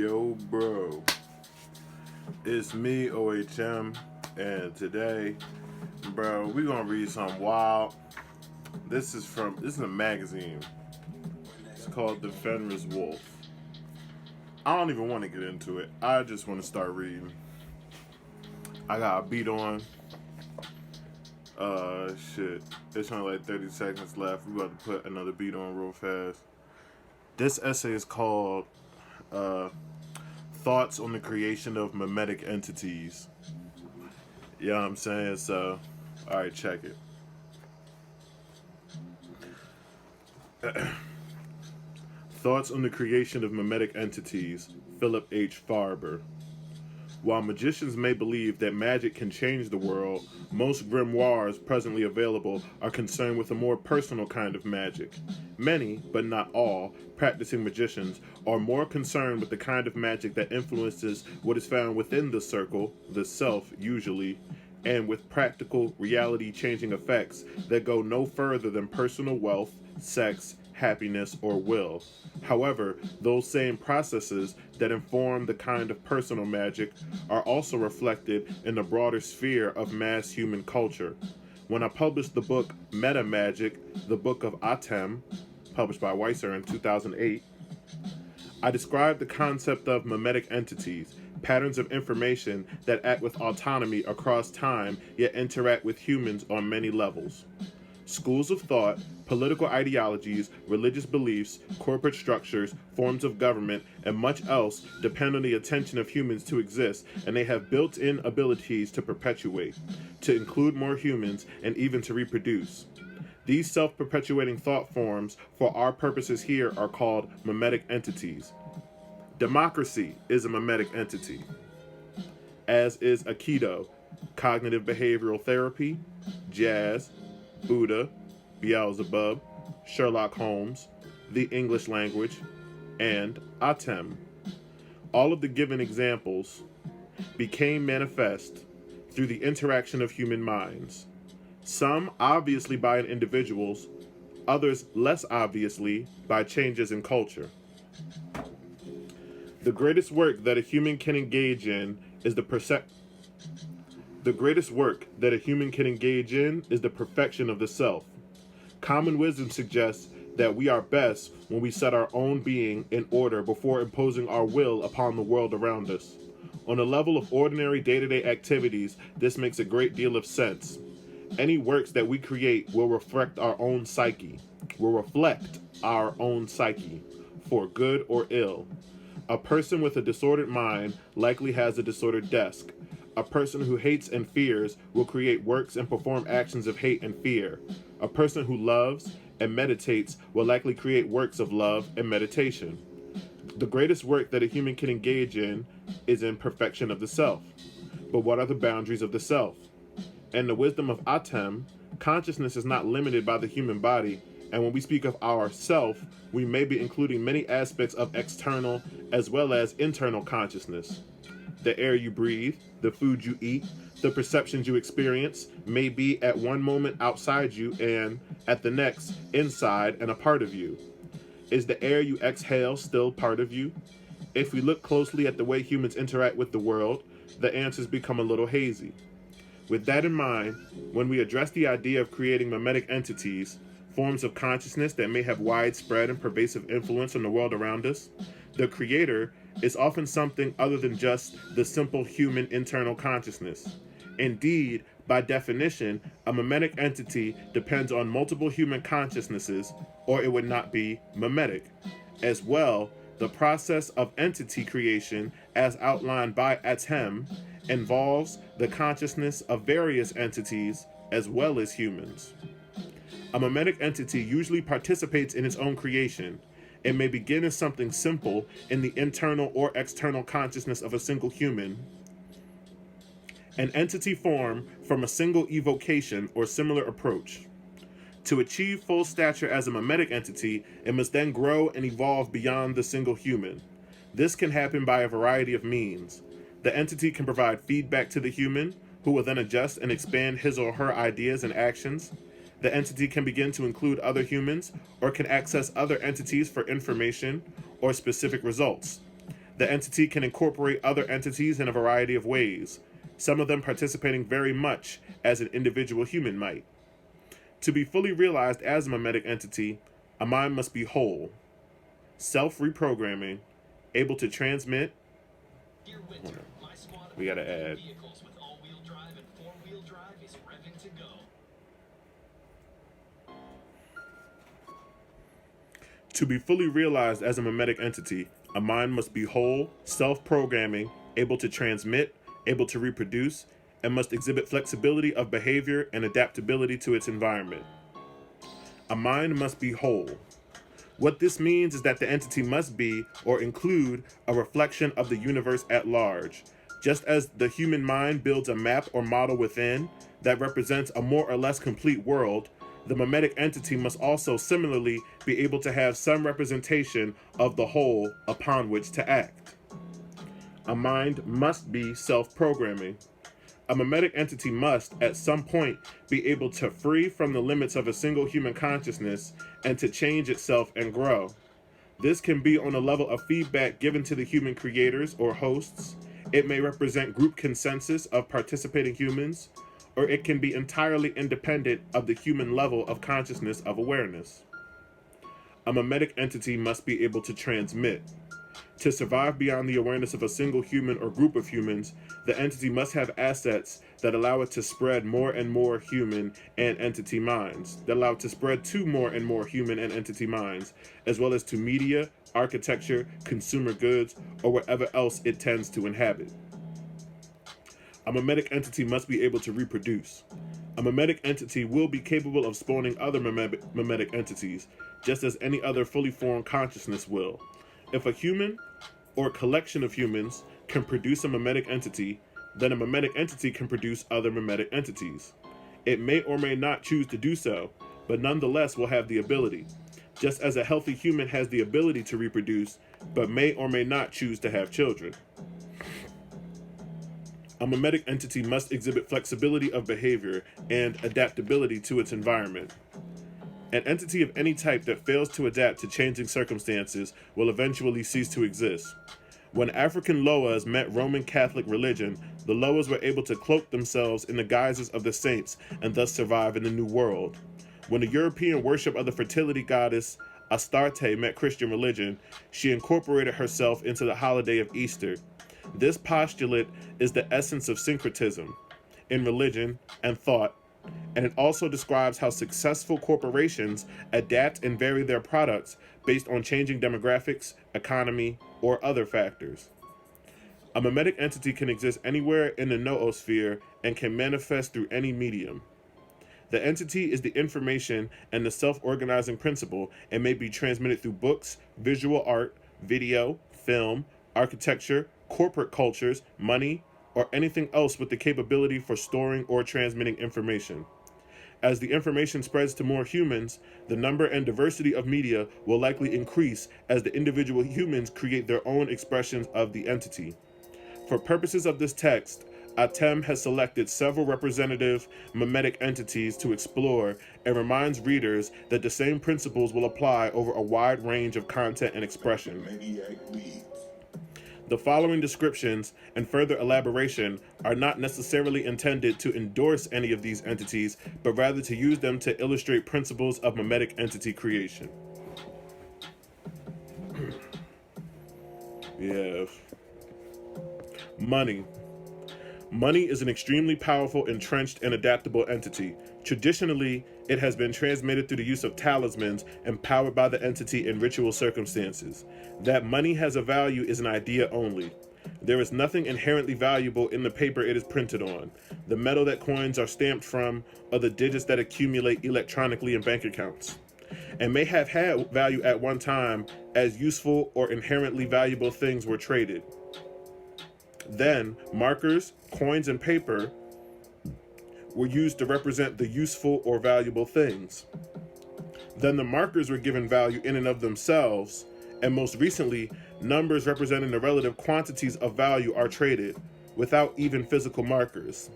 Yo, bro. It's me, OHM, and today, bro, we gonna read something wild. This is a magazine. It's called the Fenris Wolf. I don't even want to get into it. I just want to start reading. I got a beat on. Shit. It's only like 30 seconds left. We about to put another beat on real fast. This essay is called Thoughts on the Creation of Memetic Entities. You know what I'm saying? So, alright, check it. Thoughts on the Creation of Memetic Entities, Philip H. Farber. While magicians may believe that magic can change the world, most grimoires presently available are concerned with a more personal kind of magic. Many, but not all, practicing magicians are more concerned with the kind of magic that influences what is found within the circle, the self usually, and with practical, reality-changing effects that go no further than personal wealth, sex, happiness, or will. However, those same processes that inform the kind of personal magic are also reflected in the broader sphere of mass human culture. When I published the book Meta Magic, the Book of Atem, published by Weiser in 2008, I described the concept of memetic entities, patterns of information that act with autonomy across time yet interact with humans on many levels. Schools of thought, political ideologies, religious beliefs, corporate structures, forms of government, and much else depend on the attention of humans to exist, and they have built-in abilities to perpetuate, to include more humans, and even to reproduce. These self-perpetuating thought forms, for our purposes here, are called memetic entities. Democracy is a memetic entity, as is Aikido, cognitive behavioral therapy, jazz, Buddha, Beelzebub, Sherlock Holmes, the English language, and Atem. All of the given examples became manifest through the interaction of human minds, some obviously by individuals, others less obviously by changes in culture. The greatest work that a human can engage in is the perfection of the self. Common wisdom suggests that we are best when we set our own being in order before imposing our will upon the world around us. On the level of ordinary day-to-day activities, this makes a great deal of sense. Any works that we create will reflect our own psyche, for good or ill. A person with a disordered mind likely has a disordered desk. A person who hates and fears will create works and perform actions of hate and fear. A person who loves and meditates will likely create works of love and meditation. The greatest work that a human can engage in is in perfection of the self. But what are the boundaries of the self? In the wisdom of Atem, consciousness is not limited by the human body, and when we speak of our self, we may be including many aspects of external as well as internal consciousness. The air you breathe, the food you eat, the perceptions you experience may be at one moment outside you and at the next inside and a part of you. Is the air you exhale still part of you? If we look closely at the way humans interact with the world, the answers become a little hazy. With that in mind, when we address the idea of creating memetic entities, forms of consciousness that may have widespread and pervasive influence on the world around us, the creator is often something other than just the simple human internal consciousness. Indeed, by definition, a memetic entity depends on multiple human consciousnesses, or it would not be memetic. As well, the process of entity creation, as outlined by Atem, involves the consciousness of various entities as well as humans. A memetic entity usually participates in its own creation. It may begin as something simple in the internal or external consciousness of a single human, an entity form from a single evocation or similar approach. To achieve full stature as a memetic entity, it must then grow and evolve beyond the single human. This can happen by a variety of means. The entity can provide feedback to the human, who will then adjust and expand his or her ideas and actions. The entity can begin to include other humans or can access other entities for information or specific results. The entity can incorporate other entities in a variety of ways, some of them participating very much as an individual human might. To be fully realized as a memetic entity, a mind must be whole, self-reprogramming, able to transmit. We gotta add. To be fully realized as a memetic entity, a mind must be whole, self-programming, able to transmit, able to reproduce, and must exhibit flexibility of behavior and adaptability to its environment. A mind must be whole. What this means is that the entity must be or include a reflection of the universe at large. Just as the human mind builds a map or model within that represents a more or less complete world, the memetic entity must also similarly be able to have some representation of the whole upon which to act. A mind must be self-programming. A memetic entity must, at some point, be able to free from the limits of a single human consciousness and to change itself and grow. This can be on a level of feedback given to the human creators or hosts. It may represent group consensus of participating humans, or it can be entirely independent of the human level of consciousness of awareness. A memetic entity must be able to transmit. To survive beyond the awareness of a single human or group of humans, the entity must have assets that allow it to spread more and more human and entity minds, that allow it to spread to more and more human and entity minds, as well as to media, architecture, consumer goods, or whatever else it tends to inhabit. A memetic entity must be able to reproduce. A memetic entity will be capable of spawning other memetic entities, just as any other fully formed consciousness will. If a human or a collection of humans can produce a memetic entity, then a memetic entity can produce other memetic entities. It may or may not choose to do so, but nonetheless will have the ability, just as a healthy human has the ability to reproduce, but may or may not choose to have children. A memetic entity must exhibit flexibility of behavior and adaptability to its environment. An entity of any type that fails to adapt to changing circumstances will eventually cease to exist. When African Loas met Roman Catholic religion, the Loas were able to cloak themselves in the guises of the saints and thus survive in the New World. When the European worship of the fertility goddess Astarte met Christian religion, she incorporated herself into the holiday of Easter. This postulate is the essence of syncretism in religion and thought, and it also describes how successful corporations adapt and vary their products based on changing demographics, economy, or other factors. A memetic entity can exist anywhere in the noosphere and can manifest through any medium. The entity is the information and the self-organizing principle and may be transmitted through books, visual art, video, film, architecture, corporate cultures, money, or anything else with the capability for storing or transmitting information. As the information spreads to more humans, the number and diversity of media will likely increase as the individual humans create their own expressions of the entity. For purposes of this text, Atem has selected several representative memetic entities to explore and reminds readers that the same principles will apply over a wide range of content and expression. The following descriptions and further elaboration are not necessarily intended to endorse any of these entities, but rather to use them to illustrate principles of memetic entity creation. Yeah. Money. Money is an extremely powerful, entrenched, and adaptable entity. Traditionally, it has been transmitted through the use of talismans empowered by the entity in ritual circumstances. That money has a value is an idea only. There is nothing inherently valuable in the paper it is printed on, the metal that coins are stamped from, or the digits that accumulate electronically in bank accounts, and may have had value at one time as useful or inherently valuable things were traded. Then, markers, coins, and paper were used to represent the useful or valuable things. Then the markers were given value in and of themselves, and most recently, numbers representing the relative quantities of value are traded, without even physical markers.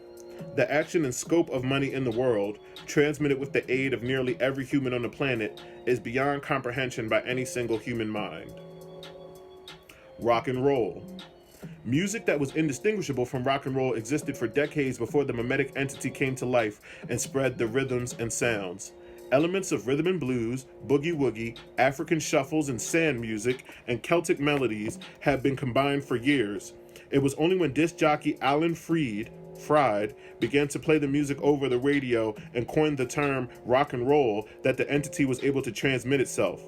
The action and scope of money in the world, transmitted with the aid of nearly every human on the planet, is beyond comprehension by any single human mind. Rock and roll. Music that was indistinguishable from rock and roll existed for decades before the memetic entity came to life and spread the rhythms and sounds. Elements of rhythm and blues, boogie woogie, African shuffles and sand music, and Celtic melodies have been combined for years. It was only when disc jockey Alan Fried began to play the music over the radio and coined the term rock and roll that the entity was able to transmit itself.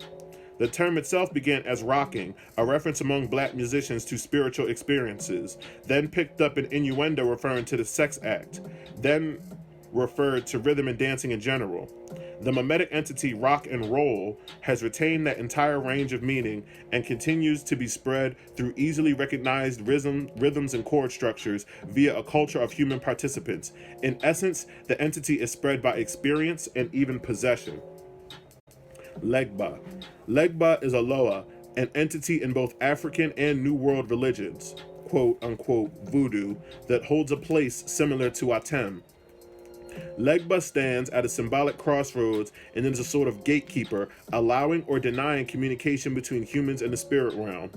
The term itself began as rocking, a reference among black musicians to spiritual experiences, then picked up an innuendo referring to the sex act, then referred to rhythm and dancing in general. The memetic entity rock and roll has retained that entire range of meaning and continues to be spread through easily recognized rhythms and chord structures via a culture of human participants. In essence, the entity is spread by experience and even possession. Legba. Legba is a Loa, an entity in both African and New World religions, quote unquote voodoo, that holds a place similar to Atem. Legba stands at a symbolic crossroads and is a sort of gatekeeper, allowing or denying communication between humans and the spirit realm.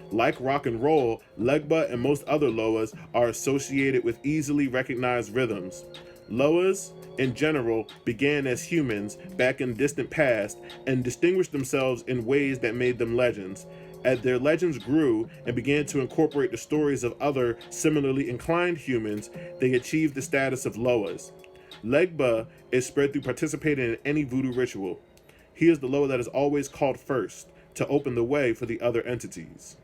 Like rock and roll, Legba and most other Loas are associated with easily recognized rhythms. Loas, in general, began as humans back in the distant past and distinguished themselves in ways that made them legends. As their legends grew and began to incorporate the stories of other similarly inclined humans, they achieved the status of Loas. Legba is spread through participating in any voodoo ritual. He is the Loa that is always called first to open the way for the other entities.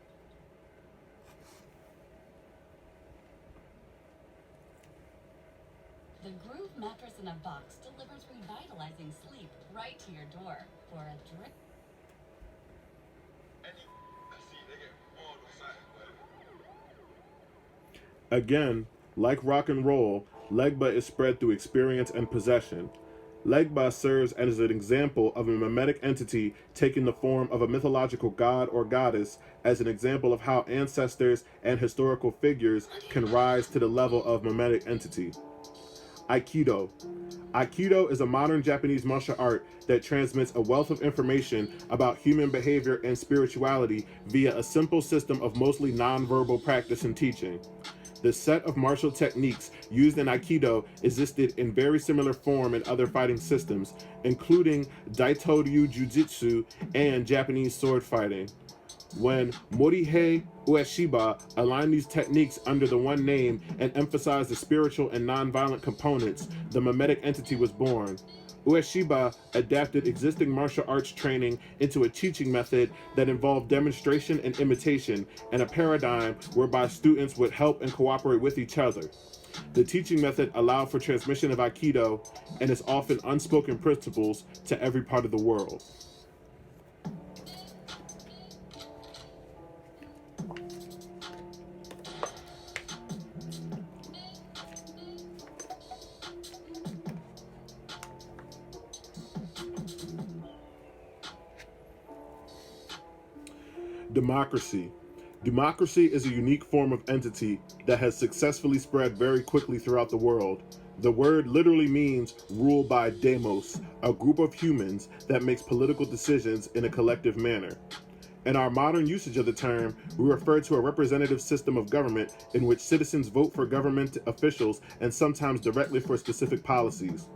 The Groove mattress in a box delivers revitalizing sleep right to your door for a drink. Again, like rock and roll, Legba is spread through experience and possession. Legba serves as an example of a memetic entity taking the form of a mythological god or goddess as an example of how ancestors and historical figures can rise to the level of memetic entity. Aikido. Aikido is a modern Japanese martial art that transmits a wealth of information about human behavior and spirituality via a simple system of mostly non-verbal practice and teaching. The set of martial techniques used in Aikido existed in very similar form in other fighting systems, including Daito-ryu Jujitsu and Japanese sword fighting. When Morihei Ueshiba aligned these techniques under the one name and emphasized the spiritual and non-violent components, the memetic entity was born. Ueshiba adapted existing martial arts training into a teaching method that involved demonstration and imitation, and a paradigm whereby students would help and cooperate with each other. The teaching method allowed for transmission of Aikido and its often unspoken principles to every part of the world. Democracy. Democracy is a unique form of entity that has successfully spread very quickly throughout the world. The word literally means rule by demos, a group of humans that makes political decisions in a collective manner. In our modern usage of the term, we refer to a representative system of government in which citizens vote for government officials and sometimes directly for specific policies.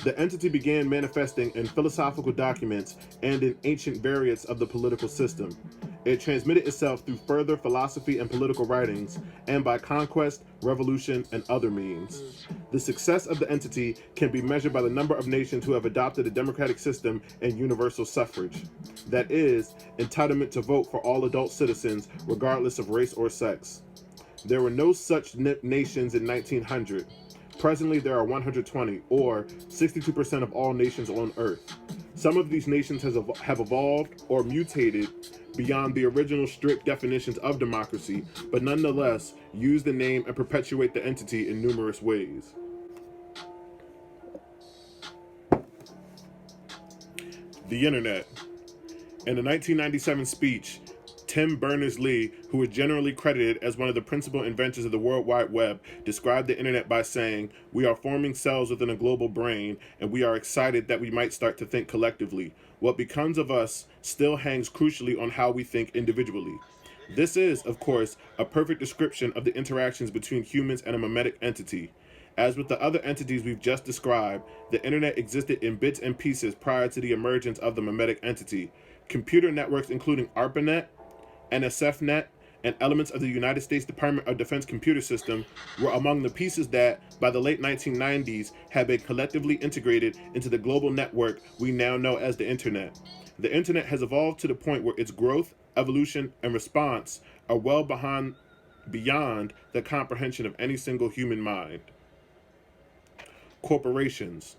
The entity began manifesting in philosophical documents and in ancient variants of the political system. It transmitted itself through further philosophy and political writings, and by conquest, revolution, and other means. The success of the entity can be measured by the number of nations who have adopted a democratic system and universal suffrage. That is, entitlement to vote for all adult citizens, regardless of race or sex. There were no such nations in 1900. Presently, there are 120, or 62% of all nations on Earth. Some of these nations have evolved or mutated beyond the original strict definitions of democracy, but nonetheless use the name and perpetuate the entity in numerous ways. The Internet. In a 1997 speech, Tim Berners-Lee, who is generally credited as one of the principal inventors of the World Wide Web, described the internet by saying, "We are forming cells within a global brain, and we are excited that we might start to think collectively. What becomes of us still hangs crucially on how we think individually. This is, of course, a perfect description of the interactions between humans and a memetic entity. As with the other entities we've just described, the internet existed in bits and pieces prior to the emergence of the memetic entity. Computer networks including ARPANET, NSFNet, and elements of the United States Department of Defense computer system were among the pieces that, by the late 1990s, had been collectively integrated into the global network we now know as the Internet. The Internet has evolved to the point where its growth, evolution, and response are well beyond the comprehension of any single human mind. Corporations.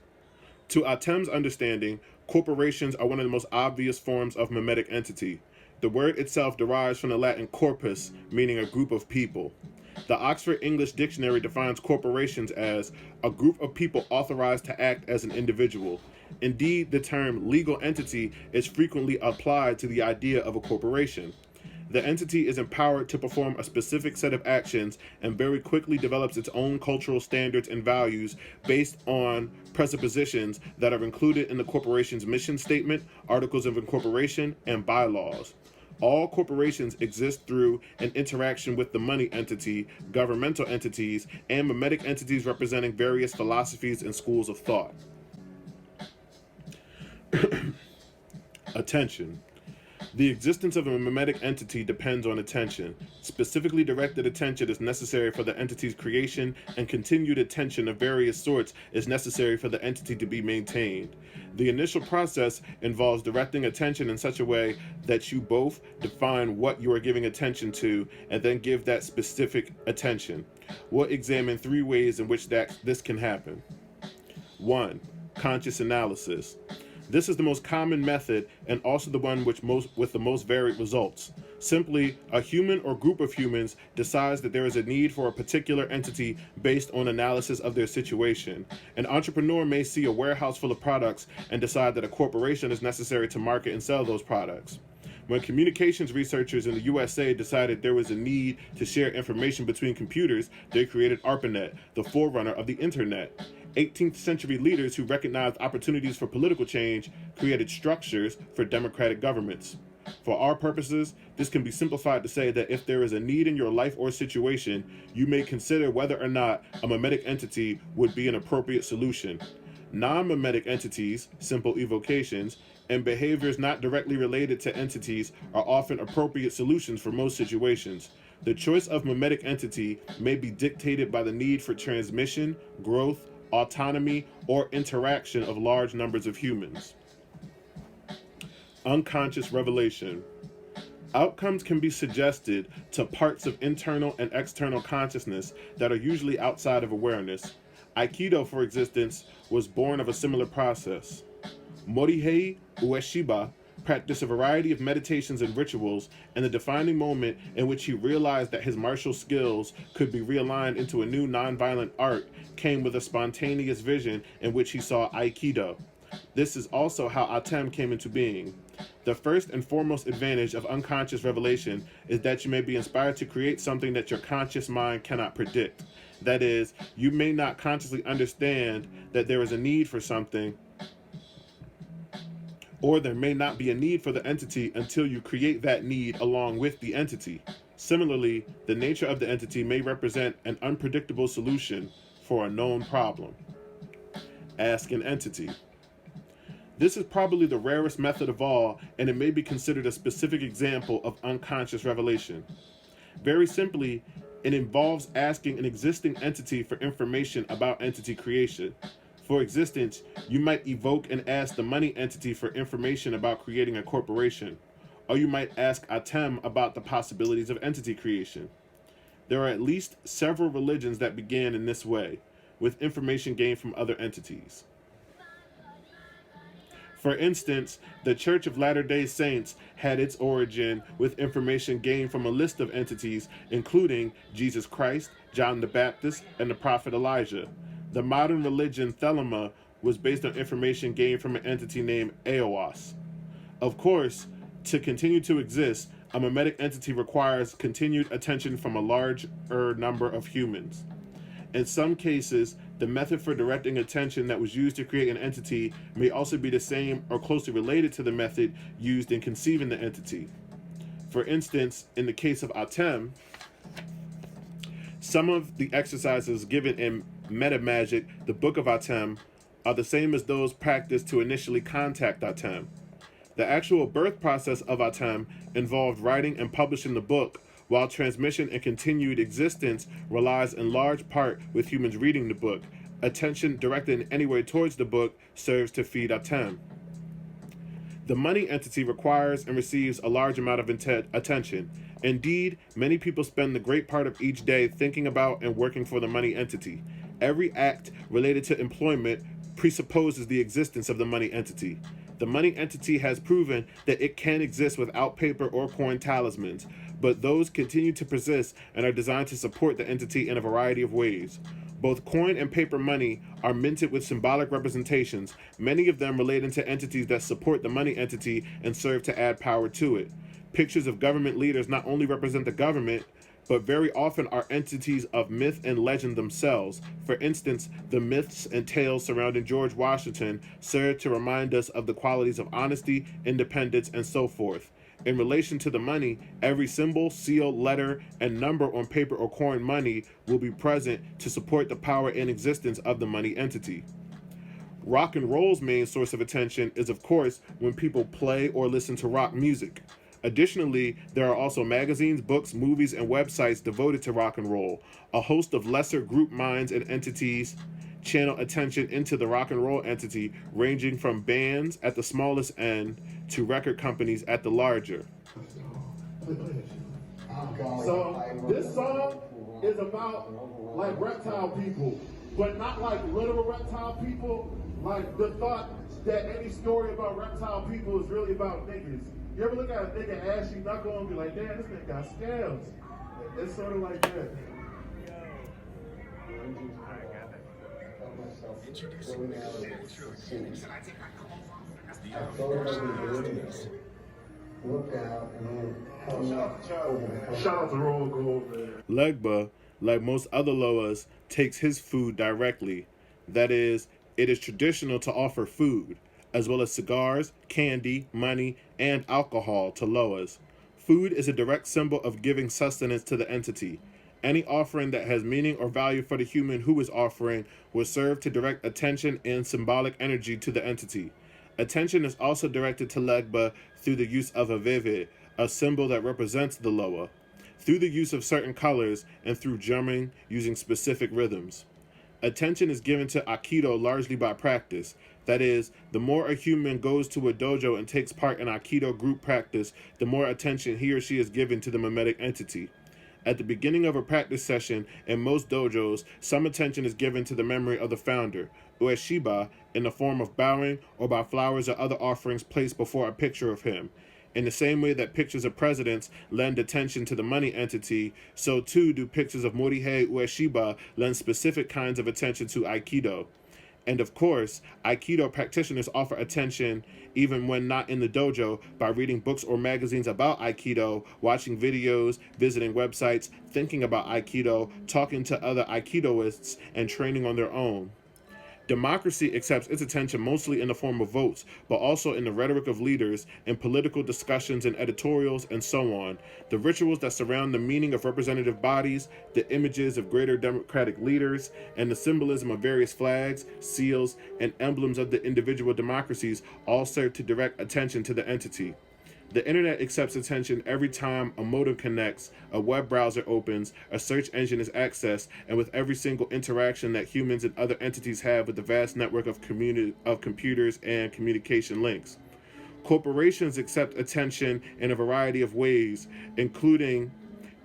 To Atem's understanding, corporations are one of the most obvious forms of memetic entity. The word itself derives from the Latin corpus, meaning a group of people. The Oxford English Dictionary defines corporations as a group of people authorized to act as an individual. Indeed, the term legal entity is frequently applied to the idea of a corporation. The entity is empowered to perform a specific set of actions and very quickly develops its own cultural standards and values based on presuppositions that are included in the corporation's mission statement, articles of incorporation, and bylaws. All corporations exist through an interaction with the money entity, governmental entities, and memetic entities representing various philosophies and schools of thought. Attention. The existence of a memetic entity depends on attention. Specifically directed attention is necessary for the entity's creation, and continued attention of various sorts is necessary for the entity to be maintained. The initial process involves directing attention in such a way that you both define what you are giving attention to and then give that specific attention. We'll examine 3 ways in which this can happen. 1. Conscious analysis. This is the most common method and also the one with the most varied results. Simply, a human or group of humans decides that there is a need for a particular entity based on analysis of their situation. An entrepreneur may see a warehouse full of products and decide that a corporation is necessary to market and sell those products. When communications researchers in the USA decided there was a need to share information between computers, they created ARPANET, the forerunner of the Internet. 18th century leaders who recognized opportunities for political change created structures for democratic governments. For our purposes, this can be simplified to say that if there is a need in your life or situation, you may consider whether or not a memetic entity would be an appropriate solution. Non-memetic entities, simple evocations, and behaviors not directly related to entities are often appropriate solutions for most situations. The choice of memetic entity may be dictated by the need for transmission, growth, autonomy, or interaction of large numbers of humans. Unconscious revelation. Outcomes can be suggested to parts of internal and external consciousness that are usually outside of awareness. Aikido, for instance, was born of a similar process. Morihei Ueshiba practiced a variety of meditations and rituals, and the defining moment in which he realized that his martial skills could be realigned into a new nonviolent art came with a spontaneous vision in which he saw Aikido. This is also how Atem came into being. The first and foremost advantage of unconscious revelation is that you may be inspired to create something that your conscious mind cannot predict. That is, you may not consciously understand that there is a need for something, or there may not be a need for the entity until you create that need along with the entity. Similarly, the nature of the entity may represent an unpredictable solution for a known problem. Ask an entity. This is probably the rarest method of all, and it may be considered a specific example of unconscious revelation. Very simply, it involves asking an existing entity for information about entity creation. For existence, you might evoke and ask the money entity for information about creating a corporation, or you might ask Atem about the possibilities of entity creation. There are at least several religions that began in this way, with information gained from other entities. For instance, the Church of Latter-day Saints had its origin with information gained from a list of entities, including Jesus Christ, John the Baptist, and the prophet Elijah. The modern religion Thelema was based on information gained from an entity named Eos. Of course, to continue to exist, a memetic entity requires continued attention from a larger number of humans. In some cases, the method for directing attention that was used to create an entity may also be the same or closely related to the method used in conceiving the entity. For instance, in the case of Atem, some of the exercises given in Metamagic, the Book of Atem, are the same as those practiced to initially contact Atem. The actual birth process of Atem involved writing and publishing the book, while transmission and continued existence relies in large part with humans reading the book. Attention directed in any way towards the book serves to feed Atem. The money entity requires and receives a large amount of attention. Indeed, many people spend the great part of each day thinking about and working for the money entity. Every act related to employment presupposes the existence of the money entity. The money entity has proven that it can exist without paper or coin talismans, but those continue to persist and are designed to support the entity in a variety of ways. Both coin and paper money are minted with symbolic representations, many of them relating to entities that support the money entity and serve to add power to it. Pictures of government leaders not only represent the government, but very often are entities of myth and legend themselves. For instance, the myths and tales surrounding George Washington serve to remind us of the qualities of honesty, independence, and so forth. In relation to the money, every symbol, seal, letter, and number on paper or coin money will be present to support the power and existence of the money entity. Rock and roll's main source of attention is, of course, when people play or listen to rock music. Additionally, there are also magazines, books, movies, and websites devoted to rock and roll. A host of lesser group minds and entities channel attention into the rock and roll entity, ranging from bands at the smallest end to record companies at the larger. So this song is about like reptile people, but not like literal reptile people, like the thought that any story about reptile people is really about niggas. You ever look at a nigga ashy knuckle and be like, damn, this nigga got scales? It's sort of like that. Shout out to Roll Gold, man. Legba, like most other Loas, takes his food directly. That is, it is traditional to offer food, as well as cigars, candy, money, and alcohol to Loas. Food is a direct symbol of giving sustenance to the entity. Any offering that has meaning or value for the human who is offering will serve to direct attention and symbolic energy to the entity. Attention is also directed to Legba through the use of a vivid, a symbol that represents the Loa, through the use of certain colors, and through drumming using specific rhythms. Attention is given to Aikido largely by practice. That is, the more a human goes to a dojo and takes part in Aikido group practice, the more attention he or she is given to the memetic entity. At the beginning of a practice session, in most dojos, some attention is given to the memory of the founder, Ueshiba, in the form of bowing or by flowers or other offerings placed before a picture of him. In the same way that pictures of presidents lend attention to the money entity, so too do pictures of Morihei Ueshiba lend specific kinds of attention to Aikido. And of course, Aikido practitioners offer attention even when not in the dojo by reading books or magazines about Aikido, watching videos, visiting websites, thinking about Aikido, talking to other Aikidoists, and training on their own. Democracy accepts its attention mostly in the form of votes, but also in the rhetoric of leaders, in political discussions and editorials, and so on. The rituals that surround the meaning of representative bodies, the images of greater democratic leaders, and the symbolism of various flags, seals, and emblems of the individual democracies all serve to direct attention to the entity. The internet accepts attention every time a modem connects, a web browser opens, a search engine is accessed, and with every single interaction that humans and other entities have with the vast network of computers and communication links. Corporations accept attention in a variety of ways, including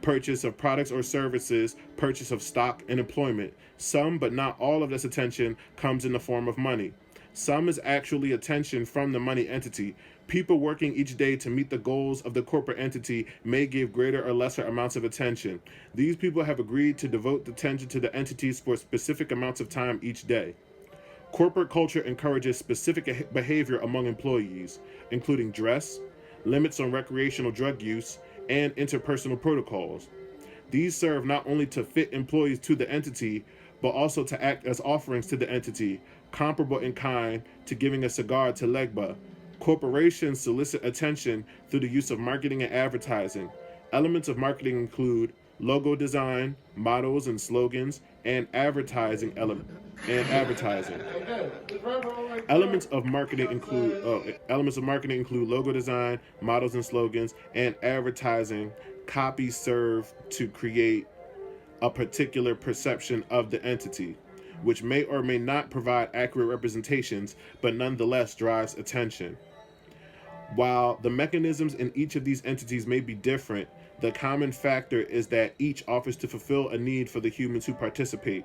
purchase of products or services, purchase of stock, and employment. Some, but not all of this attention comes in the form of money. Some is actually attention from the money entity. People working each day to meet the goals of the corporate entity may give greater or lesser amounts of attention. These people have agreed to devote attention to the entities for specific amounts of time each day. Corporate culture encourages specific behavior among employees, including dress, limits on recreational drug use, and interpersonal protocols. These serve not only to fit employees to the entity, but also to act as offerings to the entity, comparable in kind to giving a cigar to Legba, Corporations solicit attention through the use of marketing and advertising. Elements of marketing include logo design, mottos and slogans, and advertising. Elements of marketing include logo design, mottos and slogans, and advertising. Copies serve to create a particular perception of the entity, which may or may not provide accurate representations, but nonetheless drives attention. While the mechanisms in each of these entities may be different, the common factor is that each offers to fulfill a need for the humans who participate.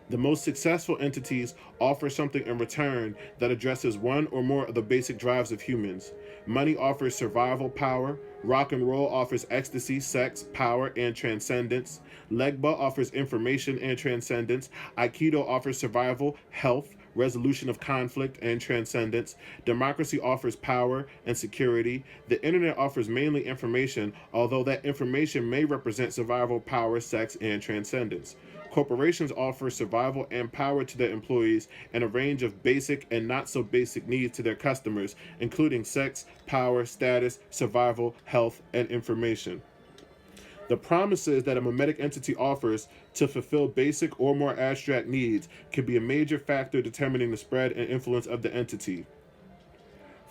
The most successful entities offer something in return that addresses one or more of the basic drives of humans. Money offers survival power. Rock and roll offers ecstasy, sex, power, and transcendence. Legba offers information and transcendence. Aikido offers survival, health, resolution of conflict, and transcendence. Democracy offers power and security. The internet offers mainly information, although that information may represent survival, power, sex, and transcendence. Corporations offer survival and power to their employees and a range of basic and not so basic needs to their customers, including sex, power, status, survival, health, and information. The promises that a memetic entity offers to fulfill basic or more abstract needs can be a major factor determining the spread and influence of the entity.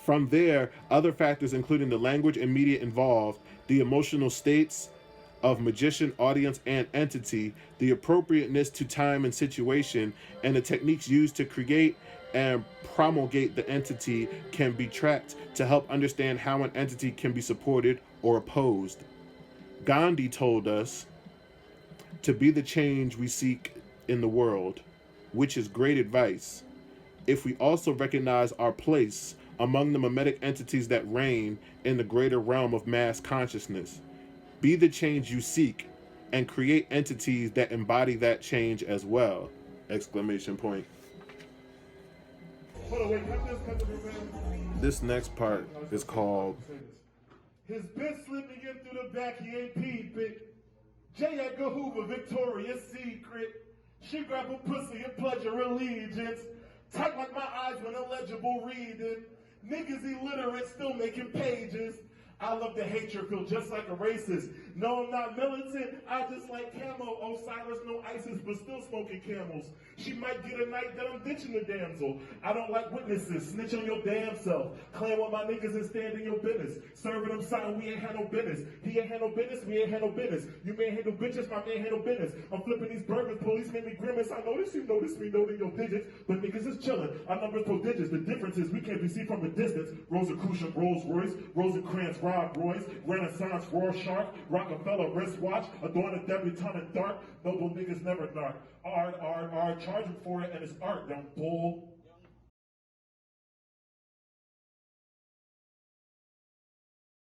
From there, other factors including the language and media involved, the emotional states of magician, audience, and entity, the appropriateness to time and situation, and the techniques used to create and promulgate the entity can be tracked to help understand how an entity can be supported or opposed. Gandhi told us to be the change we seek in the world, which is great advice. If we also recognize our place among the memetic entities that reign in the greater realm of mass consciousness, be the change you seek and create entities that embody that change as well! Exclamation point. This next part is called His bitch slipping in through the back, he ain't peeping. J. Edgar Hoover, Victoria's Secret. She grab a pussy and pledge her allegiance. Tight like my eyes when illegible reading. Niggas illiterate, still making pages. I love the hatred, feel just like a racist. No, I'm not militant, I just like camo. Osiris, no ISIS, but still smoking camels. She might get a night that I'm ditching the damsel. I don't like witnesses, snitch on your damn self. Claim with my niggas and stand in your business. Serving them something, we ain't had no business. He ain't had no business, we ain't had no business. You may handle bitches, my man handle business. I'm flipping these burgers, police make me grimace. I notice you notice me, noting your digits, but niggas is chilling. Our numbers prodigious, the difference is we can't be seen from a distance. Rosicrucian, Rolls Royce, Rosencrantz, Rob Royce, Renaissance, Rorschach, Rockefeller, wristwatch, adorn a debutante in dark. Noble niggas never narc. Art, charge him for it, and it's art, don't bull.